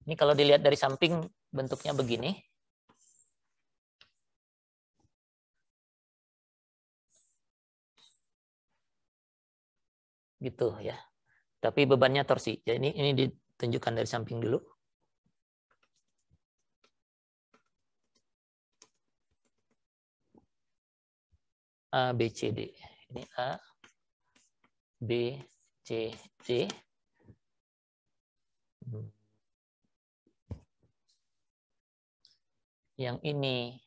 Ini kalau dilihat dari samping bentuknya begini. Gitu ya. Tapi bebannya torsi. Jadi ini ditunjukkan dari samping dulu. A, B, C, D. Ini A, B, C, D. Yang ini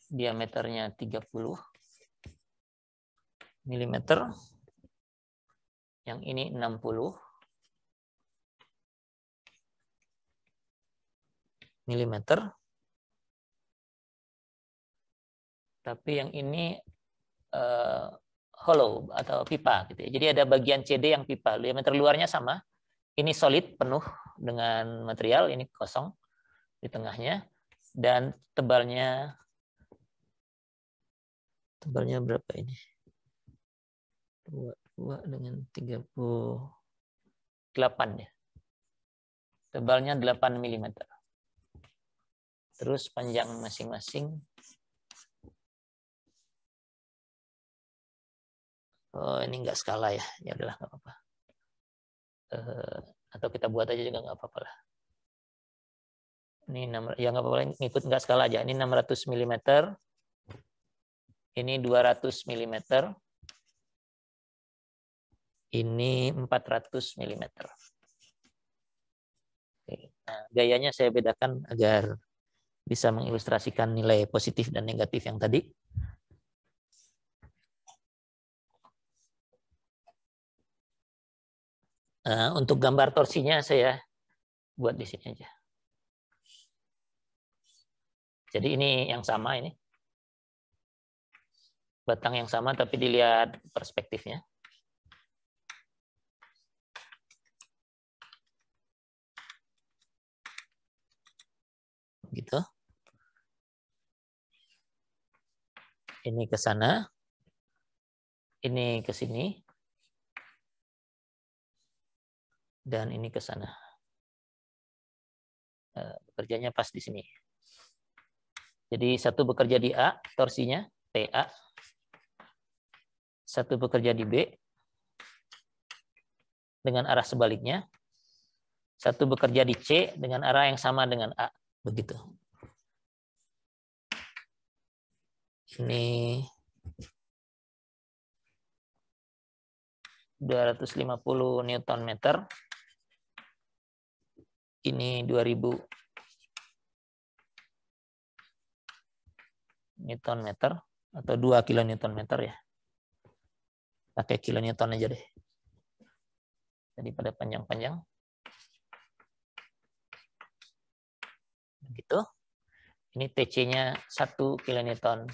diameternya 30 mm. Yang ini 60 mm. Tapi yang ini hollow atau pipa gitu ya. Jadi ada bagian CD yang pipa. Diameter luarnya sama. Ini solid penuh dengan material, ini kosong di tengahnya, dan tebalnya berapa ini? 2 dengan 38 ya. Tebalnya 8 mm. Terus panjang masing-masing. Oh, ini enggak skala ya. Ya udahlah, enggak apa-apa. Atau kita buat aja juga enggak apa-apa lah. Ini ya enggak apa-apa, ngikut enggak skala aja. Ini 600 mm. Ini 200 mm. Ini 400 mm. Nah, gayanya saya bedakan agar bisa mengilustrasikan nilai positif dan negatif yang tadi. Untuk gambar torsinya saya buat di sini aja. Jadi ini yang sama ini. Batang yang sama tapi dilihat perspektifnya. Gitu. Ini ke sana. Ini ke sini. Dan ini ke sana. Bekerjanya pas di sini. Jadi satu bekerja di A, torsinya TA. Satu bekerja di B dengan arah sebaliknya. Satu bekerja di C dengan arah yang sama dengan A. Begitu. Ini 250 Newton meter. Ini 2000 Newton meter atau 2 kilonewton meter ya. Pakai kilonewton aja deh. Daripada panjang-panjang. Begitu. Ini TC-nya 1 kilonewton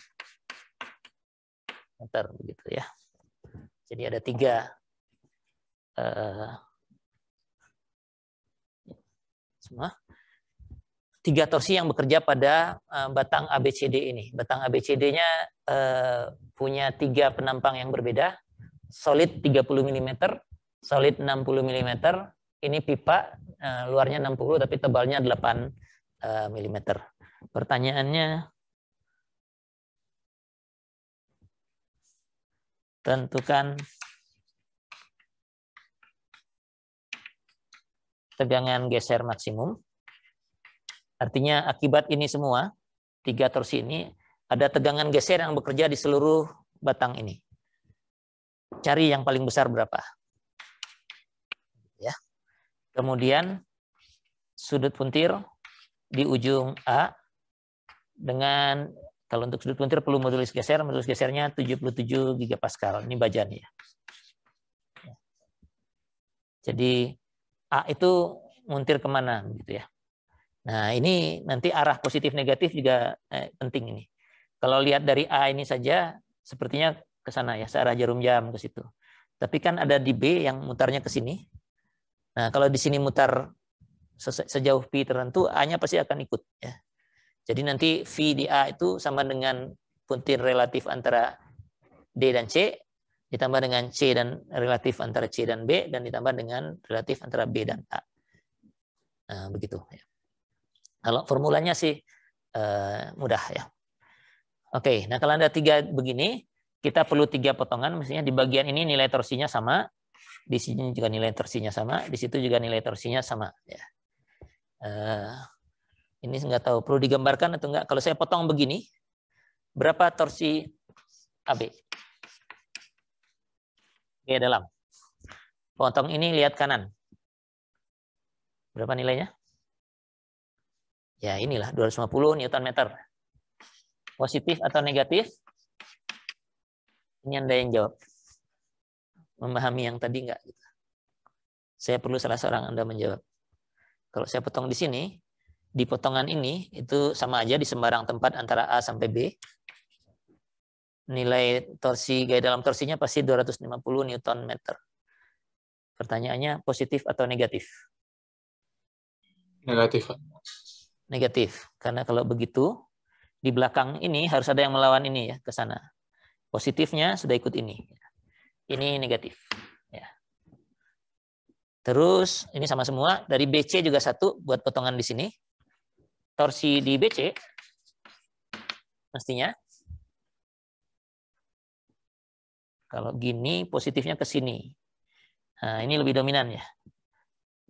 meter begitu ya. Jadi ada 3 torsi yang bekerja pada batang ABCD ini. Batang ABCD-nya punya 3 penampang yang berbeda. Solid 30 mm, solid 60 mm. Ini pipa, luarnya 60 tapi tebalnya 8 mm. Pertanyaannya, tentukan tegangan geser maksimum. Artinya akibat ini semua, 3 torsi ini, ada tegangan geser yang bekerja di seluruh batang ini. Cari yang paling besar berapa. Ya. Kemudian sudut puntir di ujung A dengan, kalau untuk sudut puntir perlu modulus gesernya 77 gigapascal. Ini bajannya. Jadi A itu muntir kemana gitu ya. Nah, ini nanti arah positif negatif juga penting ini. Kalau lihat dari A ini saja, sepertinya ke sana ya, searah jarum jam ke situ. Tapi kan ada di B yang mutarnya ke sini. Nah, kalau di sini mutar sejauh pi tertentu, A-nya pasti akan ikut. Ya. Jadi nanti V di A itu sama dengan puntir relatif antara D dan C, ditambah dengan C dan relatif antara C dan B, dan ditambah dengan relatif antara B dan A. Nah, begitu. Kalau formulanya sih mudah ya. Oke, nah kalau ada 3 begini, kita perlu 3 potongan. Mestinya di bagian ini nilai torsinya sama, di sini juga nilai torsinya sama, di situ juga nilai torsinya sama. Ya. Ini nggak tahu perlu digambarkan atau enggak. Kalau saya potong begini, berapa torsi AB? Oke, dalam. Potong ini lihat kanan. Berapa nilainya? Ya inilah 250 Newton meter. Positif atau negatif? Ini Anda yang jawab. Memahami yang tadi enggak? Saya perlu salah seorang Anda menjawab. Kalau saya potong di sini, di potongan ini itu sama aja di sembarang tempat antara A sampai B. Nilai torsi gaya dalam torsinya pasti 250 Newton meter. Pertanyaannya positif atau negatif? Negatif. Negatif. Karena kalau begitu di belakang ini harus ada yang melawan ini ya ke sana. Positifnya sudah ikut ini. Ini negatif. Ya. Terus ini sama semua. Dari BC juga 1 buat potongan di sini. Torsi di BC mestinya kalau gini positifnya ke sini. Nah, ini lebih dominan ya.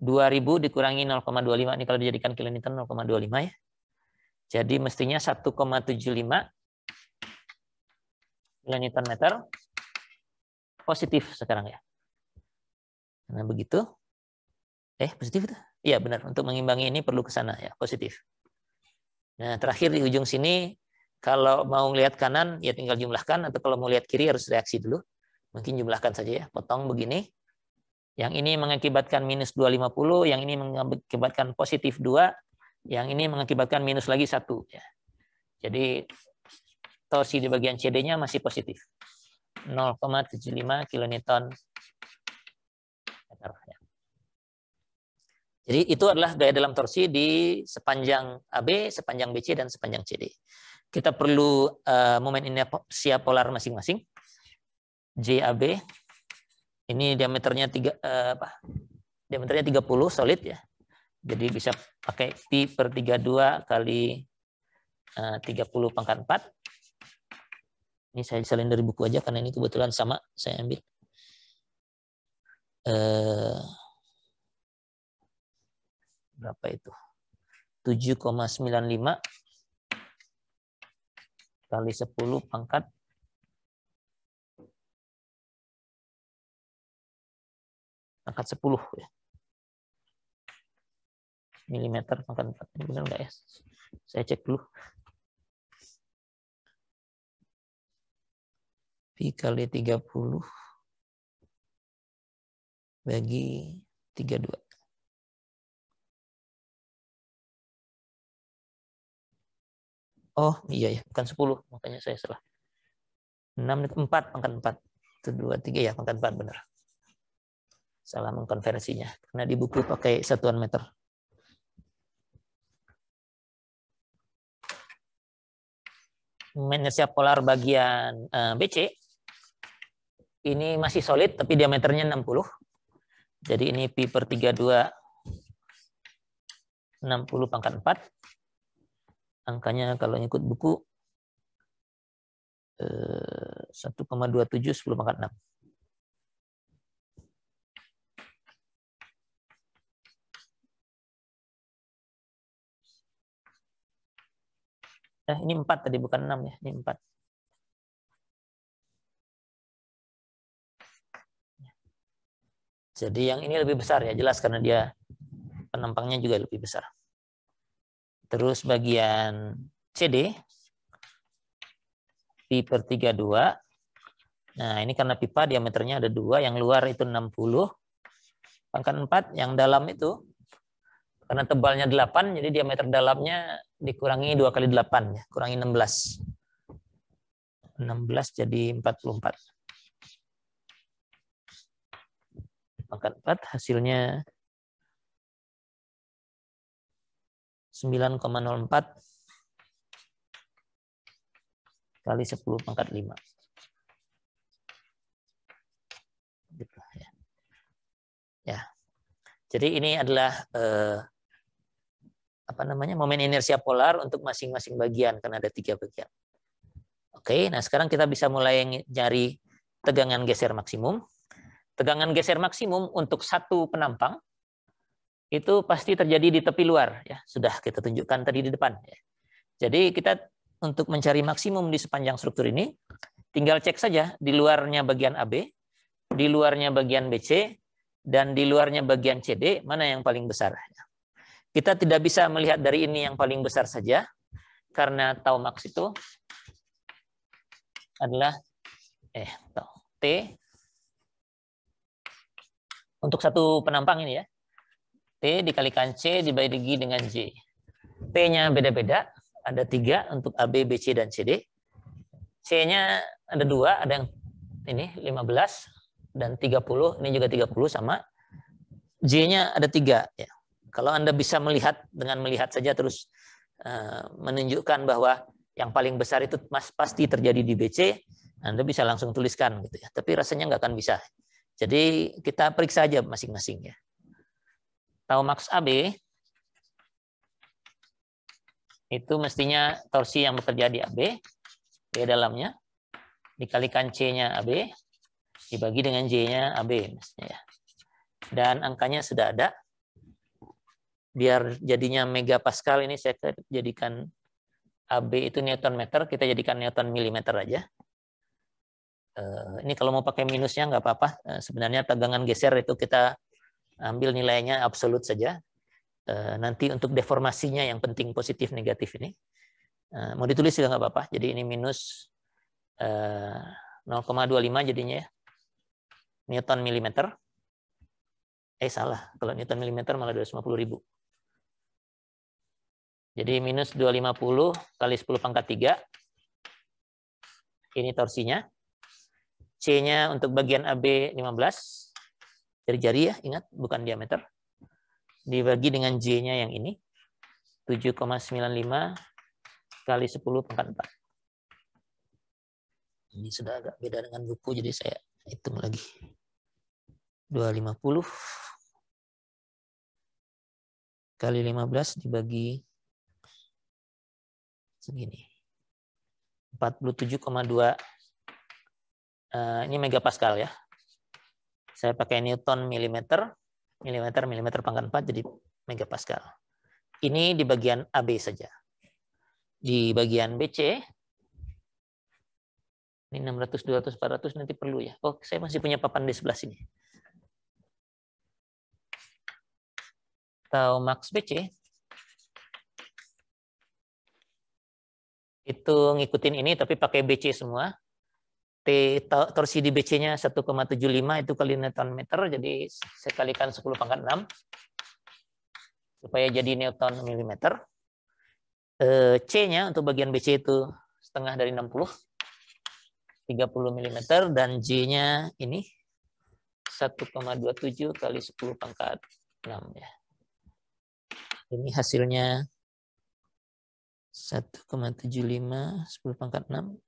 2000 dikurangi 0,25 ini kalau dijadikan kilonewton 0,25 ya. Jadi mestinya 1,75 kilonewton meter positif sekarang ya. Nah, begitu. Positif itu? Iya, benar. Untuk mengimbangi ini perlu ke sana ya, positif. Nah, terakhir di ujung sini kalau mau lihat kanan ya tinggal jumlahkan, atau kalau mau lihat kiri harus reaksi dulu. Mungkin jumlahkan saja ya, potong begini. Yang ini mengakibatkan minus 250, yang ini mengakibatkan positif 2, yang ini mengakibatkan minus lagi 1 ya. Jadi torsi di bagian CD-nya masih positif. 0,75 kilonewton meter ya. Jadi itu adalah gaya dalam torsi di sepanjang AB, sepanjang BC, dan sepanjang CD. Kita perlu momen inersia polar masing-masing. JAB ini diameternya 30 solid ya. Jadi bisa pakai Pi per 32 kali 30 pangkat 4. Ini saya salin dari buku aja karena ini kebetulan sama saya ambil. Berapa itu? 7,95 kali 10 pangkat 10 ya. Milimeter pangkat 4. Ini benar enggak ya? Saya cek dulu. Pi kali 30 bagi 32. Oh iya ya, bukan 10, makanya saya salah. 4 pangkat 4. Itu 2, 3 ya, pangkat 4 benar. Salah mengkonversinya. Karena di buku pakai satuan meter. Inersia polar bagian BC. Ini masih solid, tapi diameternya 60. Jadi ini Pi per 32, 60 pangkat 4. Angkanya kalau ngikut buku 1,27 10 pangkat 6. Ini 4 tadi, bukan 6 ya. Ini 4. Jadi yang ini lebih besar ya, jelas karena dia penampangnya juga lebih besar. Terus bagian CD Pi per 32. Nah, ini karena pipa diameternya ada 2, yang luar itu 60 pangkat 4, yang dalam itu karena tebalnya 8, jadi diameter dalamnya dikurangi 2 kali 8 ya, kurangi 16. 16 jadi 44. Pangkat 4 hasilnya 9,04 kali 10 pangkat 5. Gitu, ya. Ya. Jadi ini adalah momen inersia polar untuk masing-masing bagian karena ada 3 bagian. Oke, nah sekarang kita bisa mulai cari tegangan geser maksimum. Tegangan geser maksimum untuk satu penampang itu pasti terjadi di tepi luar, ya. Sudah kita tunjukkan tadi di depan. Ya. Jadi kita untuk mencari maksimum di sepanjang struktur ini, tinggal cek saja di luarnya bagian AB, di luarnya bagian BC, dan di luarnya bagian CD, mana yang paling besar. Kita tidak bisa melihat dari ini yang paling besar saja, karena tau max itu adalah T untuk satu penampang ini, ya. T dikalikan C dibagi dengan J. T-nya beda-beda, ada 3 untuk AB, BC, dan CD. C-nya ada 2, ada yang ini 15 dan 30, ini juga 30 sama. J-nya ada 3. Ya. Kalau Anda bisa melihat dengan melihat saja terus menunjukkan bahwa yang paling besar itu pasti terjadi di BC, Anda bisa langsung tuliskan gitu ya. Tapi rasanya nggak akan bisa. Jadi kita periksa aja masing-masing, ya. Tau max AB itu mestinya torsi yang bekerja di AB, di dalamnya, dikalikan C-nya AB, dibagi dengan J-nya AB, mestinya, ya. Dan angkanya sudah ada. Biar jadinya megapascal, ini saya jadikan AB itu Newton meter, kita jadikan Newton milimeter aja. Ini kalau mau pakai minusnya nggak apa-apa. Sebenarnya tegangan geser itu kita ambil nilainya absolut saja. Nanti untuk deformasinya yang penting positif negatif ini. Mau ditulis juga nggak apa-apa. Jadi ini minus 0,25 jadinya, ya. Newton milimeter. Salah. Kalau Newton milimeter malah 250.000. Jadi minus 250 kali 10 pangkat 3. Ini torsinya. C-nya untuk bagian AB 15. Jari-jari, ya, ingat, bukan diameter. Dibagi dengan J-nya yang ini. 7,95 kali 10 pangkat 4. Ini sudah agak beda dengan buku, jadi saya hitung lagi. 250 kali 15 dibagi segini. 47,2. Ini megapascal, ya. Saya pakai Newton milimeter pangkat 4 jadi megapascal. Ini di bagian AB saja. Di bagian BC ini 600, 200, 400 nanti perlu, ya. Oh, saya masih punya papan di sebelah sini. Tau max BC itu ngikutin ini tapi pakai BC semua. Torsi di BC-nya 1,75 itu kali Newton meter, jadi saya kalikan 10 pangkat 6 supaya jadi Newton milimeter. C-nya untuk bagian BC itu setengah dari 60, 30 mm, dan J-nya ini 1,27 kali 10 pangkat 6, ya. Ini hasilnya 1,75 10 pangkat 6.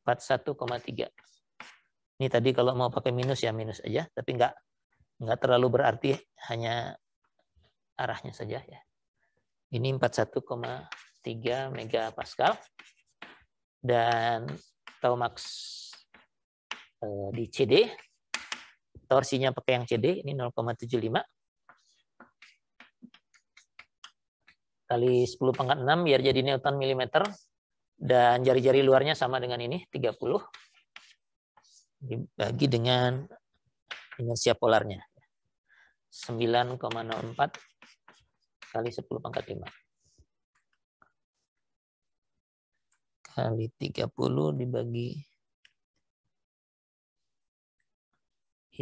41,3. Ini tadi kalau mau pakai minus, ya minus aja, tapi nggak terlalu berarti, hanya arahnya saja, ya. Ini 41,3 megapascal. Dan tau max di CD, torsinya pakai yang CD, ini 0,75 kali 10 pangkat 6 biar jadi Newton milimeter. Dan jari-jari luarnya sama dengan ini, 30. Dibagi dengan inersia polarnya. 9,04 kali 10 pangkat 5. Kali 30 dibagi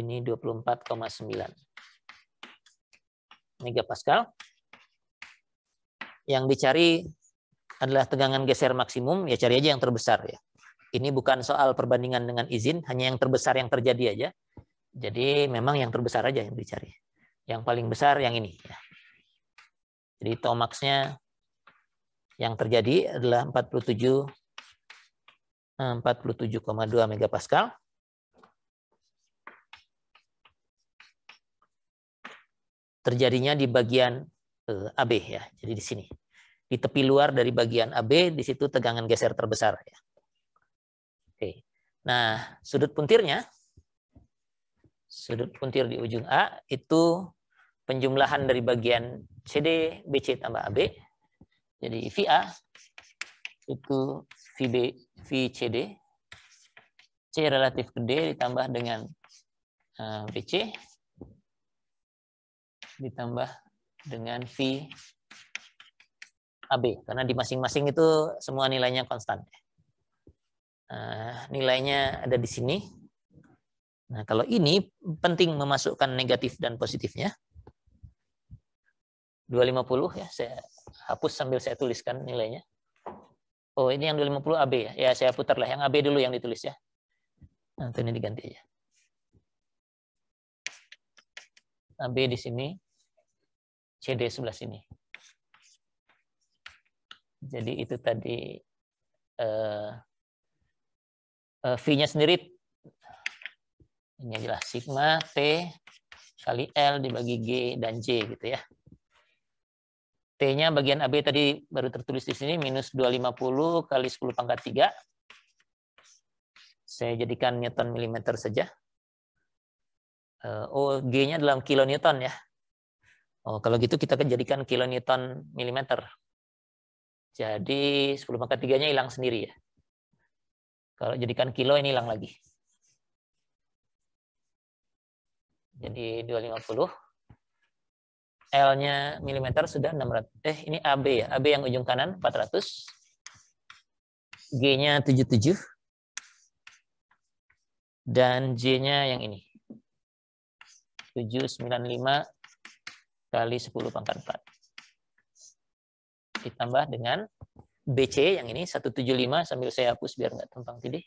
ini 24,9 megapascal. Yang dicari adalah tegangan geser maksimum, ya cari aja yang terbesar, ya. Ini bukan soal perbandingan dengan izin, hanya yang terbesar yang terjadi aja. Jadi memang yang terbesar aja yang dicari. Yang paling besar yang ini, ya. Jadi tau max-nya yang terjadi adalah 47,2 megapascal. terjadinya di bagian AB ya. Jadi di sini. Di tepi luar dari bagian AB, di situ tegangan geser terbesar ya. Oke. Nah, sudut puntir di ujung A itu penjumlahan dari bagian CD BC tambah AB. Jadi VA itu VCD, C relatif ke D ditambah dengan BC ditambah dengan VAB, karena di masing-masing itu semua nilainya konstan. Nilainya ada di sini. Nah, kalau ini penting memasukkan negatif dan positifnya. 250 ya, saya hapus sambil saya tuliskan nilainya. Oh, ini yang 250 AB ya. Ya, saya putarlah yang AB dulu yang ditulis ya. Nah, ini diganti aja. AB di sini, CD sebelah sini. Jadi itu tadi V-nya sendiri, ini jelas sigma T kali L dibagi G dan J gitu ya. T-nya bagian AB tadi baru tertulis di sini, minus 250 kali 10 pangkat 3. Saya jadikan Newton milimeter saja. Oh, G-nya dalam kilonewton ya. Oh, kalau gitu kita jadikan kilonewton milimeter. Jadi 10 pangkat 3-nya hilang sendiri ya. Kalau jadikan kilo ini hilang lagi. Jadi 250. L-nya milimeter sudah 600. Ini AB ya. AB yang ujung kanan 400. G-nya 77. Dan J-nya yang ini. 795 kali 10 pangkat 4. Ditambah dengan BC yang ini 175, sambil saya hapus biar nggak tumpang tindih.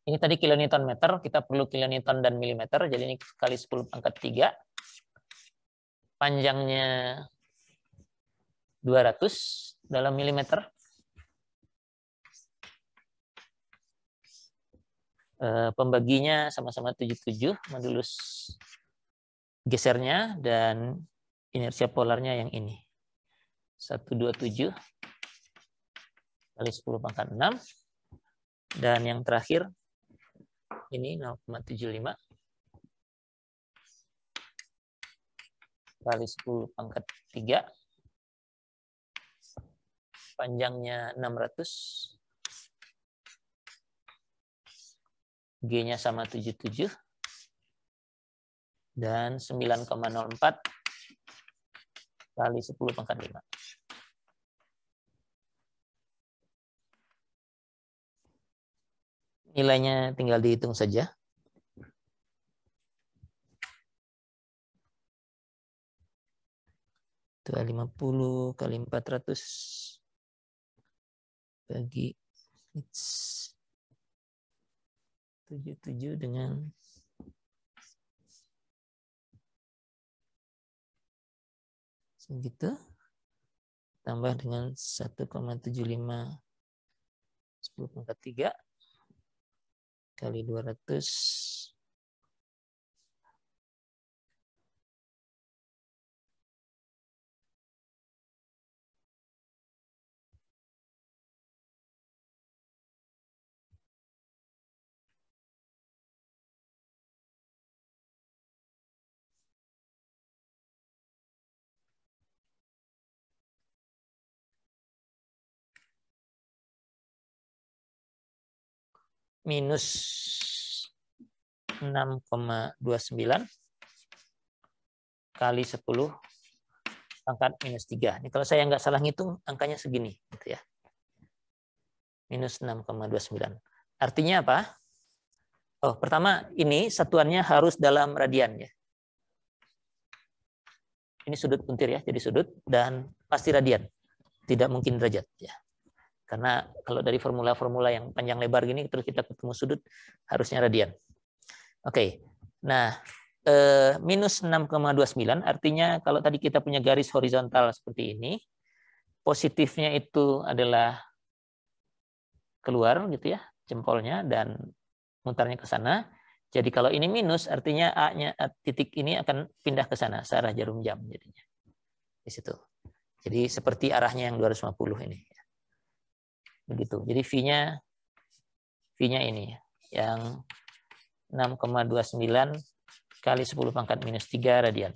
Ini tadi kilonewton meter, kita perlu kilonewton dan milimeter, jadi ini kali 10 pangkat 3. Panjangnya 200 dalam milimeter. Pembaginya sama-sama 77, modulus gesernya, dan inersia polarnya yang ini. 127 kali 10 pangkat 6. Dan yang terakhir, ini 0,75 kali 10 pangkat 3. Panjangnya 600. G-nya sama 77. Dan 9,04 kali 10 pangkat 5. Nilainya tinggal dihitung saja. Itu 50 kali 400 bagi 77 dengan segitu, tambah dengan 1,75 10 pangkat 3 kali 200 minus 6,29 kali 10 pangkat minus 3. Ini kalau saya nggak salah ngitung, angkanya segini. Gitu ya. Minus 6,29. Artinya apa? Oh, pertama, ini satuannya harus dalam radian. Ya. Ini sudut puntir ya, jadi sudut, dan pasti radian. Tidak mungkin derajat. Ya. Karena kalau dari formula-formula yang panjang lebar gini, terus kita ketemu sudut, harusnya radian. Oke, nah minus 6,29 artinya kalau tadi kita punya garis horizontal seperti ini, positifnya itu adalah keluar gitu ya, jempolnya, dan mutarnya ke sana. Jadi kalau ini minus, artinya A-nya titik ini akan pindah ke sana, searah jarum jam jadinya. Di situ. Jadi seperti arahnya yang 250 ini. Begitu. Jadi V-nya ini yang 6,29 kali 10⁻³ radian.